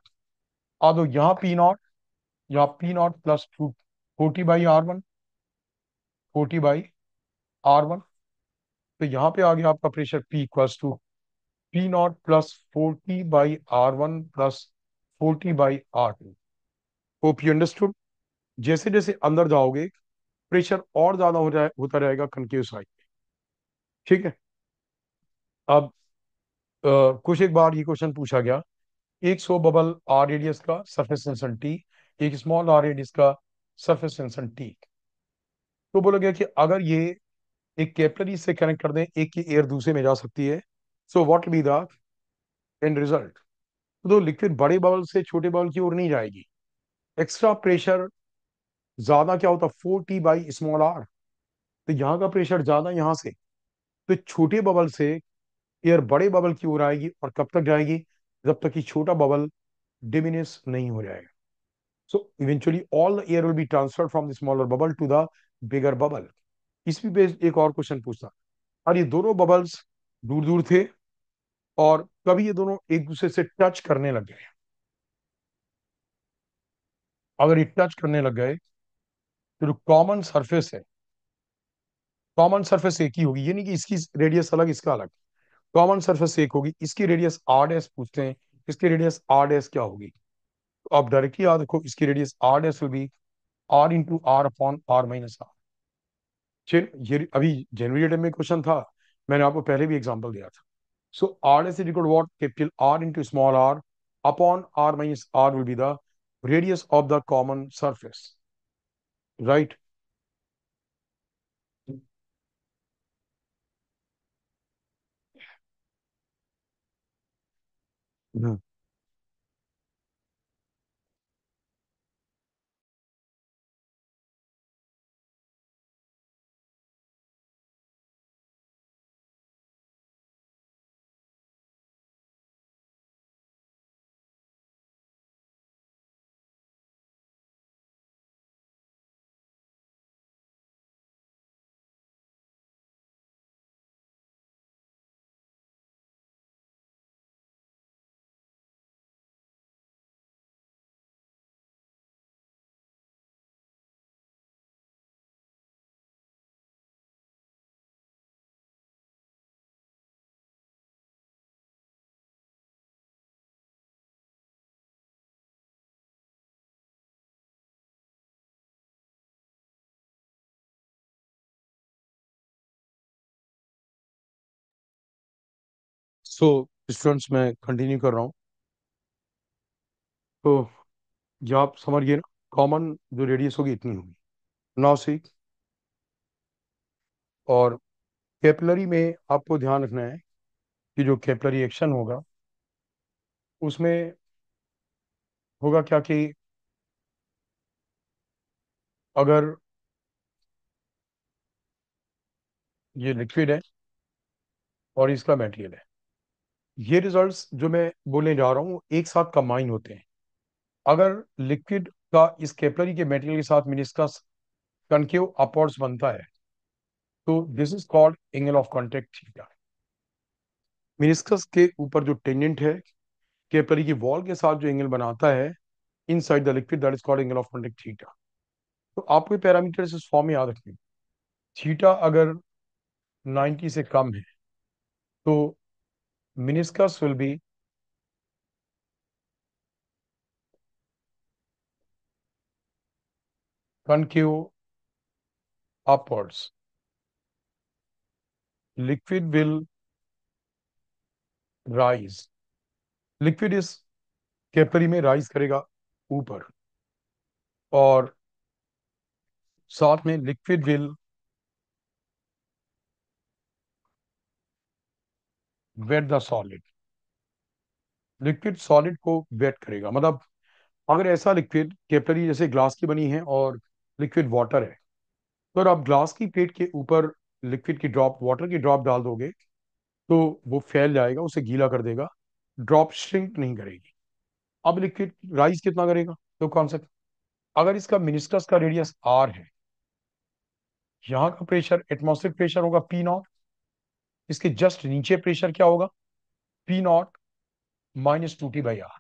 आ दो यहाँ P0, यहाँ P0 + 40/R1, 40/R1, तो यहाँ पे आ गया आपका pressure P = P0 + 40/R1 + 40/R2। Hope you understood. जैसे जैसे अंदर जाओगे प्रेशर और ज्यादा होता रहेगा कनकेव साइड। ठीक है। अब कुछ एक बार ये क्वेश्चन पूछा गया, एक सो बबल आर रेडियस का सरफेस टेंशन टी, एक स्मॉल आर रेडियस का सरफेस टेंशन टी। तो बोला गया कि अगर ये एक कैपिलरी से कनेक्ट कर दें, एक की एयर दूसरे में जा सकती है, so what be the end result. तो लिक्विड बड़े बबल से छोटे बबल की ओर नहीं जाएगी, एक्स्ट्रा प्रेशर ज्यादा क्या होता 4T/r। तो यहाँ का प्रेशर ज्यादा यहाँ से, तो छोटे बबल से एयर बड़े बबल की ओर आएगी, और कब तक जाएगी, जब तक कि छोटा बबल डिमिनिश नहीं हो जाएगा। So eventually all the air will be transferred from the smaller bubble to the bigger bubble। इस पे based एक और क्वेश्चन पूछता, और ये दोनों बबल्स दूर दूर थे, और कभी ये दोनों एक दूसरे से टच करने लग गए। अगर ये टच करने लग गए, तो जो कॉमन सरफेस है, कॉमन सरफेस एक ही होगी, ये नहीं कि इसकी रेडियस अलग इसका अलग, कॉमन सरफेस एक होगी। इसकी रेडियस R' पूछते हैं, इसकी रेडियस R' क्या होगी, तो आप डायरेक्टली याद रखो, इसकी radius R' will be R × R/R - R। ये अभी जनवरी डेट में क्वेश्चन था, मैंने आपको पहले भी एग्जांपल दिया था. So r is equal to what? Capital R into small r upon r minus r will be the radius of the common surface, right? Hmm. So students मैं कंटिन्यू कर रहा हूँ. तो ये आप समझ गए ना, कॉमन जो रेडियस होगी इतनी होगी. नाउ सी, और कैपिलरी में आपको ध्यान रखना है कि जो कैपिलरी एक्शन होगा उसमें होगा क्या कि अगर ये लिक्विड है और इसका मटेरियल है, ये रिजल्ट्स जो मैं बोलने जा रहा हूँ एक साथ कंबाइन होते हैं. अगर लिक्विड का इस कैपिलरी के मटेरियल के साथ मिनिस्कस कनकेव अपॉर्ड्स बनता है तो this is called angle of contact theta. Meniscus के ऊपर जो टेंजेंट है कैपिलरी की वॉल के साथ जो एंगल बनाता है inside the liquid, that is called angle of contact theta. तो आपको पैरामीटर्स इस फॉर्म में याद रखने. थीटा अगर 90 से कम है तो meniscus will be concave upwards, liquid will rise. Liquid इस कैपिलरी में राइज करेगा ऊपर, और साथ में liquid will wet the solid. Liquid solid को वेट करेगा, मतलब अगर ऐसा लिक्विड कैपिलरी जैसे ग्लास की बनी है और लिक्विड वाटर है, तो अगर आप ग्लास की प्लेट के ऊपर लिक्विड की ड्रॉप, वाटर की ड्रॉप डाल दोगे तो वो फैल जाएगा, उसे गीला कर देगा, ड्रॉप श्रिंक नहीं करेगी. अब लिक्विड राइज कितना करेगा? तो कॉन्सेप्ट, अगर इसका मिनिस्कस का रेडियस आर है, यहाँ का प्रेशर एटमॉस्फेरिक प्रेशर होगा पी नॉट, इसके जस्ट नीचे प्रेशर क्या होगा? P not minus 2T/R.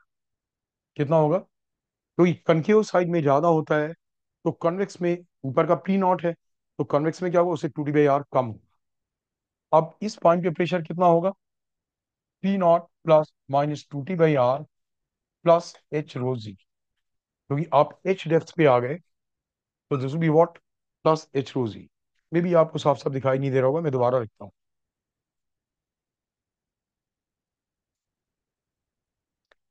कितना होगा? तो कनकेव साइड में ज्यादा होता है तो कन्वेक्स में ऊपर का पी नॉट है, तो कन्वेक्स में क्या होगा? उससे 2T/R कम होगा. अब इस पॉइंट पे प्रेशर कितना होगा? P not plus minus 2T/R plus h rho g. क्योंकि आप एच डेप्थ पे आ गए तो this will be what? Plus h rho g. May be आपको साफ साफ दिखाई नहीं दे रहा होगा, मैं दोबारा लिखता हूँ.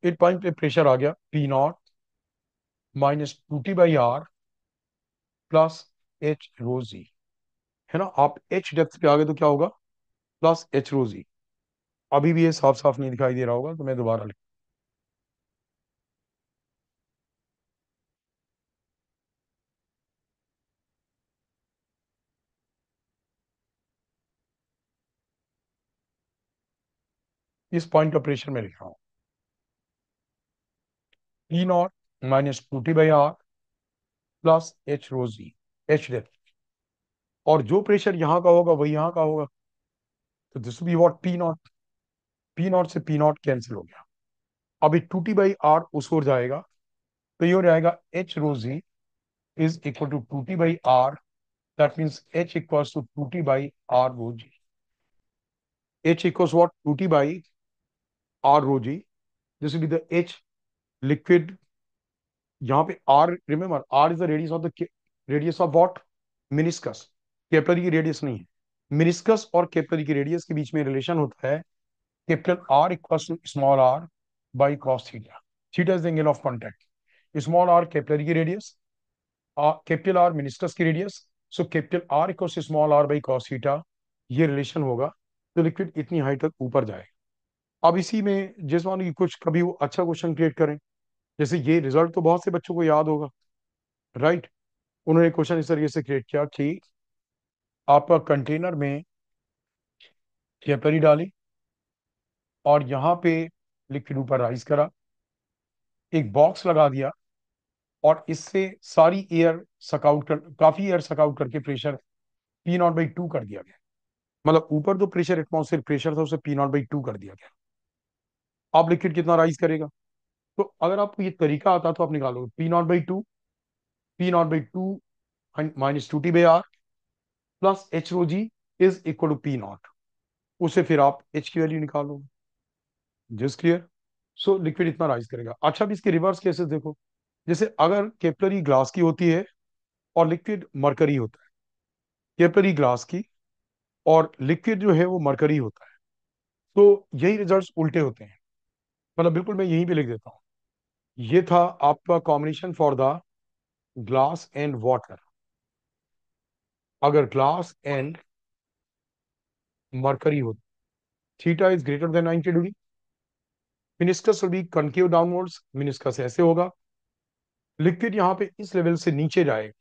एक पॉइंट पे प्रेशर आ गया P not minus 2T/R plus h rho g, है ना. आप एच डेप्थ पे आ गए तो क्या होगा? प्लस एच रो जी. अभी भी ये साफ साफ नहीं दिखाई दे रहा होगा तो मैं दोबारा लिख. इस पॉइंट का प्रेशर मैं लिख रहा हूँ P not minus 2T/R plus h rho g, h depth. और जो प्रेशर यहाँ का होगा वही यहाँ का होगा, तो this be what? P not. P not से पी नॉट कैंसिल हो गया. अभी 2T/R उस ओर जाएगा तो ये हो जाएगा h rho g is equal to 2T/R. That means h equals to 2T/R rho g. H equals what? 2T/R rho g. This will be the h liquid. यहाँ पे R, remember R is the radius of the radius of what? Meniscus. Capillary की radius नहीं है। Meniscus और capillary की radius के बीच में relation होता है capital R equals to small r by cos theta. Theta is the angle of contact. Small r capillary की रेडियस, कैपिटल आर मिनिस्कस की radius, so capital R equals to small r by cos theta. ये relation होगा तो liquid इतनी height तक ऊपर जाएगा। अब इसी में जिस मान की कुछ कभी वो अच्छा क्वेश्चन क्रिएट करें, जैसे ये रिजल्ट तो बहुत से बच्चों को याद होगा, राइट। उन्होंने क्वेश्चन इस तरीके से क्रिएट किया कि आपका कंटेनर में कैपिलरी डाली और यहाँ पे लिक्विड ऊपर राइज करा, एक बॉक्स लगा दिया और इससे सारी एयर सकआउट कर, काफी एयर सकआउट करके प्रेशर P0/2 कर दिया गया। मतलब ऊपर जो प्रेशर एटमॉस्फेयर प्रेशर था उसे P0/2 कर दिया गया। अब लिक्विड कितना राइज करेगा? तो अगर आपको ये तरीका आता तो आप निकालोगे P0/2, P0/2 minus 2T/R plus h rho g is equal to P0। उसे फिर आप एच की वैल्यू निकालोगे। Just clear. सो लिक्विड इतना राइज करेगा। अच्छा, भी इसके रिवर्स केसेस देखो। जैसे अगर कैपिलरी ग्लास की होती है और लिक्विड मरकरी होता है, कैपिलरी ग्लास की और लिक्विड जो है वो मरकरी होता है, तो यही रिजल्ट्स उल्टे होते हैं। मतलब बिल्कुल मैं यहीं पे लिख देता हूँ। ये था आपका combination for the glass and water. अगर ग्लास एंड मरकरी हो, theta is greater then 90 degree, meniscus will be concave downwards, meniscus ऐसे होगा, लिक्विड यहाँ पे इस लेवल से नीचे जाएगा,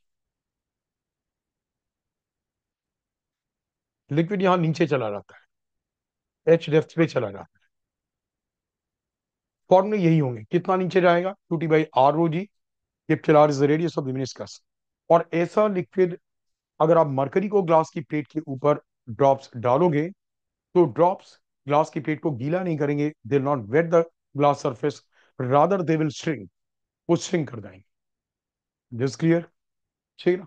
लिक्विड यहाँ नीचे चला जाता है, एच डेप्थ पे चला जाता है। फॉर्मूले यही होंगे, कितना नीचे जाएगा 2T/R rho g, capital R is the radius of the meniscus. और ऐसा लिक्विड अगर आप मरकरी को ग्लास की प्लेट के ऊपर ड्रॉप्स डालोगे तो ड्रॉप्स ग्लास की प्लेट को गीला नहीं करेंगे, they will not wet the glass surface, rather they will shrink, वो श्रिंक कर जाएंगे। जस्ट क्लियर, ठीक है ना।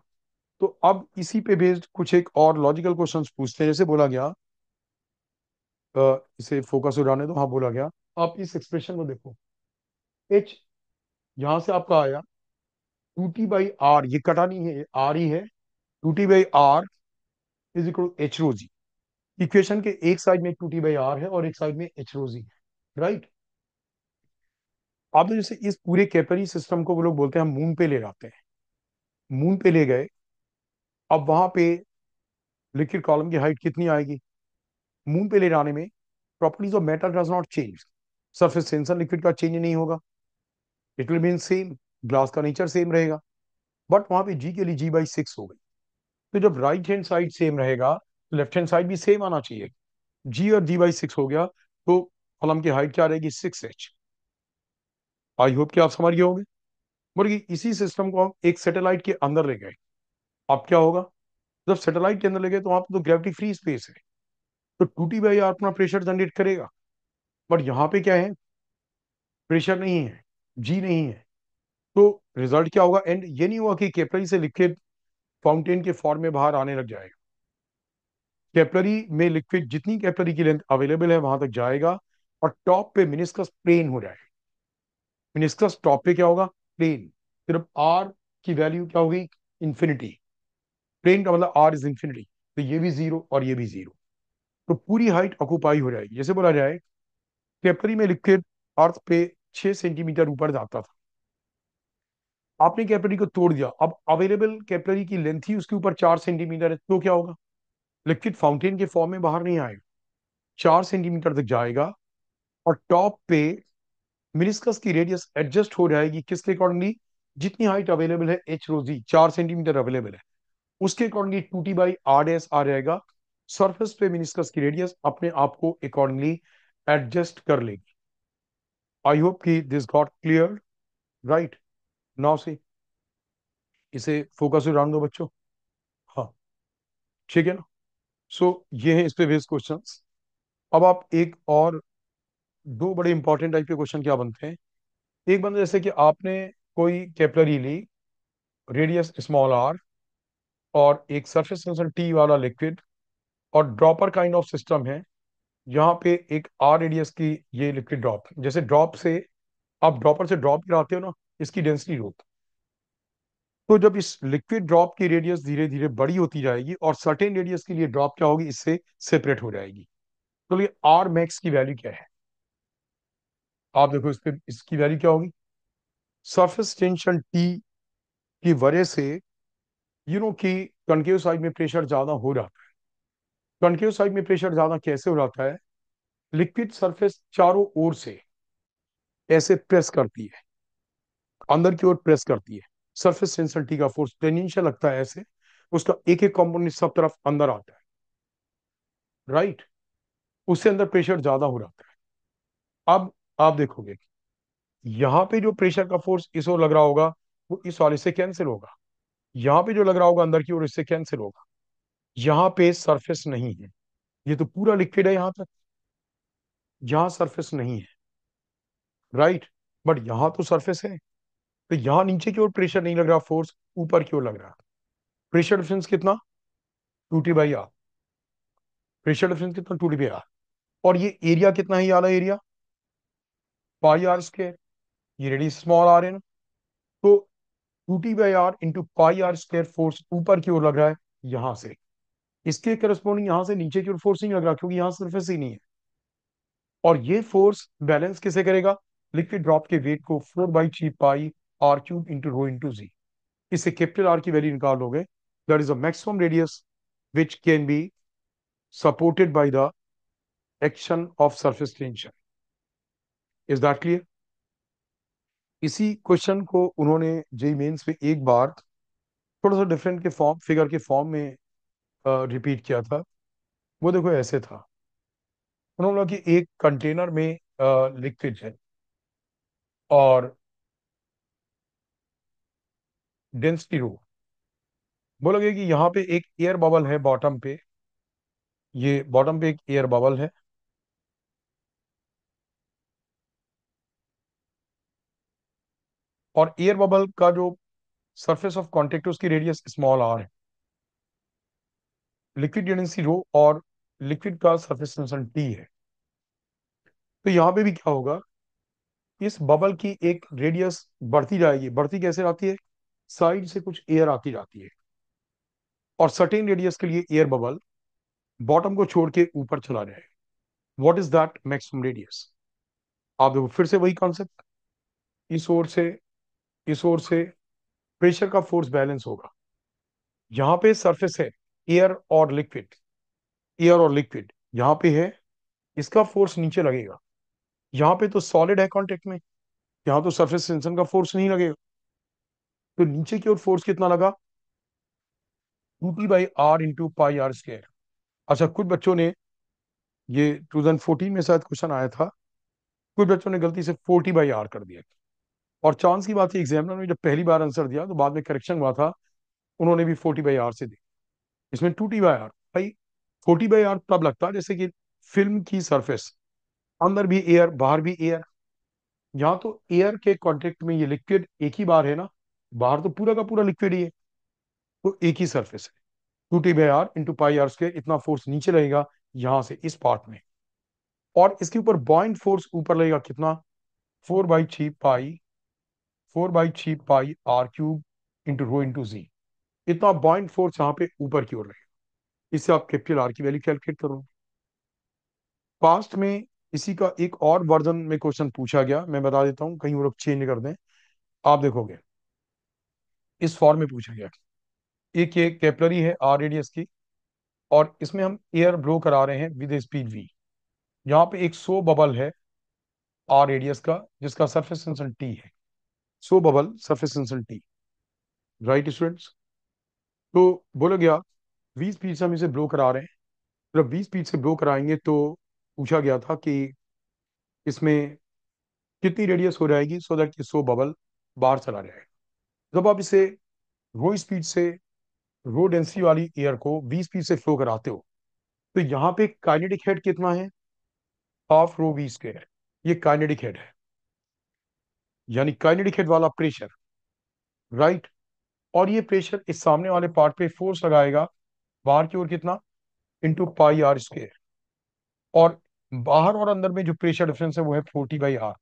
तो अब इसी पे बेस्ड कुछ एक और लॉजिकल क्वेश्चंस पूछते हैं। जैसे बोला गया, इसे फोकस उड़ाने दो। हाँ, बोला गया आप इस एक्सप्रेशन को देखो, एच यहां से आपका आया 2T/R, ये कटा नहीं है, आर ही है, 2T/R is equal to h rho g. Equation के एक साइड में 2T/R है और एक साइड में एच रो जी है, राइट। अब तो जैसे इस पूरे कैपरी सिस्टम को वो लोग बोलते हैं हम मून पे ले जाते हैं, मून पे ले गए। अब वहां पे लिक्विड कॉलम की हाइट कितनी आएगी? मून पे ले जाने में properties of matter does not change, surface tension liquid का चेंज नहीं होगा, it will mean same, glass का नेचर सेम रहेगा। बट वहां पे जी के लिए G/6 हो गई। तो जब राइट हैंड साइड सेम रहेगा तो लेफ्ट हैंड साइड भी सेम आना चाहिए। जी और G/6 हो गया तो कॉलम की हाइट क्या रहेगी? 6H। आई होप कि आप समझ गए होंगे। बोलिए इसी सिस्टम को हम एक सैटेलाइट के अंदर ले गए, अब क्या होगा? जब सैटेलाइट के अंदर ले गए तो वहां पे तो ग्रेविटी फ्री स्पेस है, तो 2T/R अपना प्रेशर जनरेट करेगा। बट यहाँ पे क्या है? प्रेशर नहीं है, जी नहीं है। तो रिजल्ट क्या होगा? एंड ये नहीं हुआ कि कैपिलरी से लिक्विड फाउंटेन के फॉर्म में बाहर आने लग जाएगा। कैपिलरी में लिक्विड जितनी कैपिलरी की लेंथ अवेलेबल है वहां तक जाएगा और टॉप पे मिनिस्कस प्लेन हो जाएगा। मिनिस्कस टॉप पे क्या होगा? प्लेन। सिर्फ आर की वैल्यू क्या होगी? इंफिनिटी। प्लेन का मतलब आर इज इंफिनिटी, तो ये भी जीरो और ये भी जीरो, तो पूरी हाइट ऑक्यूपाई हो जाएगी। जैसे बोला जाए कैपिलरी में लिक्विड अर्थ पे 6 सेंटीमीटर ऊपर जाता था, आपने कैपिलरी को तोड़ दिया, अब अवेलेबल कैपिलरी की लेंथ ही उसके ऊपर 4 सेंटीमीटर है, तो क्या होगा? लिक्विड फाउंटेन के फॉर्म में बाहर नहीं आएगा, 4 सेंटीमीटर तक जाएगा और टॉप पे मिनिस्कस की रेडियस एडजस्ट हो जाएगी किसके अकॉर्डिंगली? जितनी हाइट अवेलेबल है एच रोजी 4 सेंटीमीटर अवेलेबल है, उसके अकॉर्डिंगली 2T/R' आ जाएगा। सरफेस पे मिनिस्कस की रेडियस अपने आप को अकॉर्डिंगली एडजस्ट कर लेगी। आई होप कि this got clear, right. Now से इसे फोकस राउंड दो बच्चों। हाँ, ठीक है ना। सो ये है इस पे बेस्ड क्वेश्चंस। अब आप एक और दो बड़े इंपॉर्टेंट टाइप के क्वेश्चन क्या बनते हैं। एक बनता है जैसे कि आपने कोई कैपिलरी ली, रेडियस स्मॉल आर और एक सरफेस टेंशन टी वाला लिक्विड, और ड्रॉपर काइंड ऑफ सिस्टम है। यहाँ पे एक आर रेडियस की ये लिक्विड ड्रॉप, जैसे ड्रॉप से आप ड्रॉपर से ड्रॉप गिराते हो ना, इसकी डेंसिटी होती तो जब इस लिक्विड ड्रॉप की रेडियस धीरे धीरे बड़ी होती जाएगी और सर्टेन रेडियस के लिए ड्रॉप क्या होगी, इससे सेपरेट हो जाएगी। तो ये आर मैक्स की वैल्यू क्या है, आप देखो इस पे, इसकी वैल्यू क्या होगी, सरफेस टेंशन टी की वजह से कि कनकेव साइड में प्रेशर ज्यादा हो रहा है। कनकेव साइड में प्रेशर ज्यादा कैसे हो जाता है, लिक्विड सरफेस चारों ओर से ऐसे प्रेस करती है, अंदर की ओर प्रेस करती है। सरफेस टेंशन टी का फोर्स टेंजेंशियल लगता है ऐसे, उसका एक एक कंपोनेंट सब तरफ अंदर आता है, राइट। उससे अंदर प्रेशर ज्यादा हो जाता है। अब आप देखोगे यहाँ पे जो प्रेशर का फोर्स इस ओर लग रहा होगा, वो इस वाले से कैंसिल होगा। यहाँ पे जो लग रहा होगा अंदर की ओर, इससे कैंसिल होगा। यहाँ पे सरफेस नहीं है, ये तो पूरा लिक्विड है यहाँ तक, यहाँ सरफेस नहीं है, राइट। बट यहाँ तो सरफेस है, तो यहाँ नीचे की ओर प्रेशर नहीं लग रहा, फोर्स ऊपर की ओर लग रहा है। प्रेशर डिफरेंस कितना, 2T/R। प्रेशर डिफरेंस कितना, 2T/R। और ये एरिया कितना है, ये वाला एरिया πr²। ये रेडियस स्मॉल आर है ना, तो 2T/R इंटू πr² फोर्स ऊपर की ओर लग रहा है यहां से। इसके करस्पॉन्डिंग यहां से नीचे की ओर फोर्स नहीं लग रहा, क्योंकि यहां सरफेस ही नहीं है। और ये फोर्स बैलेंस किसे करेगा, लिक्विड ड्रॉप के वेट को 4/3πr³ इंटू रो इंटू जी। इससे कैपिटल आर की वैल्यू निकाल लोगे, that is a maximum radius which can be supported by the action of surface tension. Is that clear. इसी क्वेश्चन को उन्होंने जेई मेंस में एक बार थोड़ा सा डिफरेंट के फॉर्म, फिगर के फॉर्म में रिपीट किया था। वो देखो ऐसे था, उन्होंने बोला कि एक कंटेनर में लिक्विड है और डेंसिटी रो। बोला गया कि यहाँ पे एक एयर बबल है बॉटम पे, ये बॉटम पे एक एयर बबल है, और एयर बबल का जो सरफेस ऑफ कॉन्टेक्ट है उसकी रेडियस स्मॉल आर है। लिक्विड डेंसिटी रो और लिक्विड का सरफेस टेंशन टी है। तो यहाँ पे भी क्या होगा, इस बबल की एक रेडियस बढ़ती जाएगी। बढ़ती कैसे आती है, साइड से कुछ एयर आती जाती है, और सर्टेन रेडियस के लिए एयर बबल बॉटम को छोड़ के ऊपर चला जाएगा। What is that maximum radius. आप देखो फिर से वही कॉन्सेप्ट, इस ओर से इस ओर से प्रेशर का फोर्स बैलेंस होगा। यहाँ पे सरफेस है, एयर और लिक्विड, एयर और लिक्विड यहाँ पे है, इसका फोर्स नीचे लगेगा। यहाँ पे तो सॉलिड है कांटेक्ट में, यहाँ तो सरफेस टेंशन का फोर्स नहीं लगेगा। तो नीचे की ओर फोर्स कितना लगा, 2T/R इंटू πr²। अच्छा, कुछ बच्चों ने, ये 2014 में शायद क्वेश्चन आया था, कुछ बच्चों ने गलती से 40/R कर दिया। और चांस की बात है, एग्जामिनर ने जब पहली बार आंसर दिया तो बाद में करेक्शन हुआ था, उन्होंने भी 40/R से दी। इसमें 2T/R भाई, 40/R तब लगता है जैसे कि फिल्म की सरफेस, अंदर भी एयर बाहर भी एयर। यहाँ तो एयर के कांटेक्ट में ये लिक्विड एक ही बार है ना, बाहर तो पूरा का पूरा लिक्विड ही है, तो एक ही सरफेस है। 2T/R इंटू πr², इतना फोर्स नीचे लगेगा यहां से इस पार्ट में, और इसके ऊपर बॉइंट फोर्स ऊपर लगेगा कितना, 4/3π इंटू रो इंटू जी। इतना बॉइंट फोर्स यहाँ पे ऊपर की ओर रहेगा। इससे आप कैपिटल आर की वैल्यू कैलकुलेट करो। पास्ट में इसी का एक और वर्जन में क्वेश्चन पूछा गया, मैं बता देता हूँ, कहीं वो लोग चेंज कर दें। आप देखोगे इस फॉर्म में पूछा गया, एक ये कैपिलरी है आर रेडियस की, और इसमें हम एयर ब्लो करा रहे हैं विद स्पीड वी। यहाँ पे एक सो बबल है आर रेडियस का, जिसका सरफेस टेंशन टी है। Soap bubble surface tension t, right students. तो बोला गया 20 फीट से हम इसे ब्लो करा रहे हैं। जब 20 फीट से ब्लो कराएंगे तो पूछा गया था कि इसमें कितनी रेडियस हो जाएगी, सो दैट कि सो बबल बाहर चला जाएगा। जब आप इसे रो स्पीड से, रो डेंसिटी वाली एयर को 20 फीट से फ्लो कराते हो, तो यहाँ पे काइनेटिक हेड कितना है, हाफ रो v²। ये काइनेटिक हेड है, यानी काइनेटिक हेड वाला प्रेशर, राइट। और ये प्रेशर इस सामने वाले पार्ट पे फोर्स लगाएगा बाहर की ओर कितना, इंटू πr²। और बाहर और अंदर में जो प्रेशर डिफरेंस है वो है 40/R।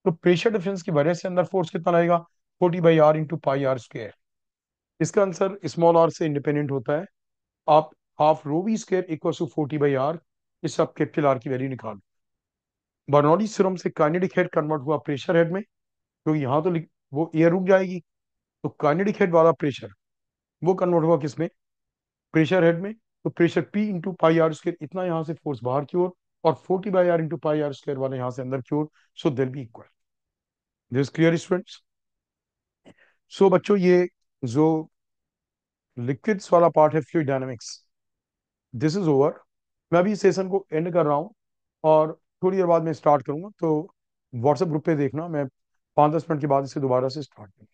तो प्रेशर डिफरेंस की वजह से अंदर फोर्स कितना लगेगा, 40/R इंटू πr²। इसका आंसर स्मॉल आर से इंडिपेंडेंट होता है। आप half rho v square equal to 40/r, इस आप कैपिटल आर की वैल्यू निकाल। बर्नौली थ्योरम से काइनेटिक हेड कन्वर्ट हुआ प्रेशर हेड में, क्योंकि यहाँ तो वो एयर रुक जाएगी, तो काइनेटिक हेड वाला प्रेशर वो कन्वर्ट हुआ किसमें, प्रेशर हेड में। तो pressure P into pi r square, इतना यहाँ से फोर्स बाहर की ओर, और 40/r into pi r square वाला यहाँ से अंदर की ओर। So there be equal. This clear students? So बच्चों, ये जो लिक्विड्स वाला पार्ट है fluid dynamics, this is over. मैं अभी इस सेशन को एंड कर रहा हूँ, और थोड़ी देर बाद मैं स्टार्ट करूंगा, तो व्हाट्सएप ग्रुप पे देखना, मैं 5-10 मिनट के बाद इसे दोबारा से स्टार्ट करूँगा।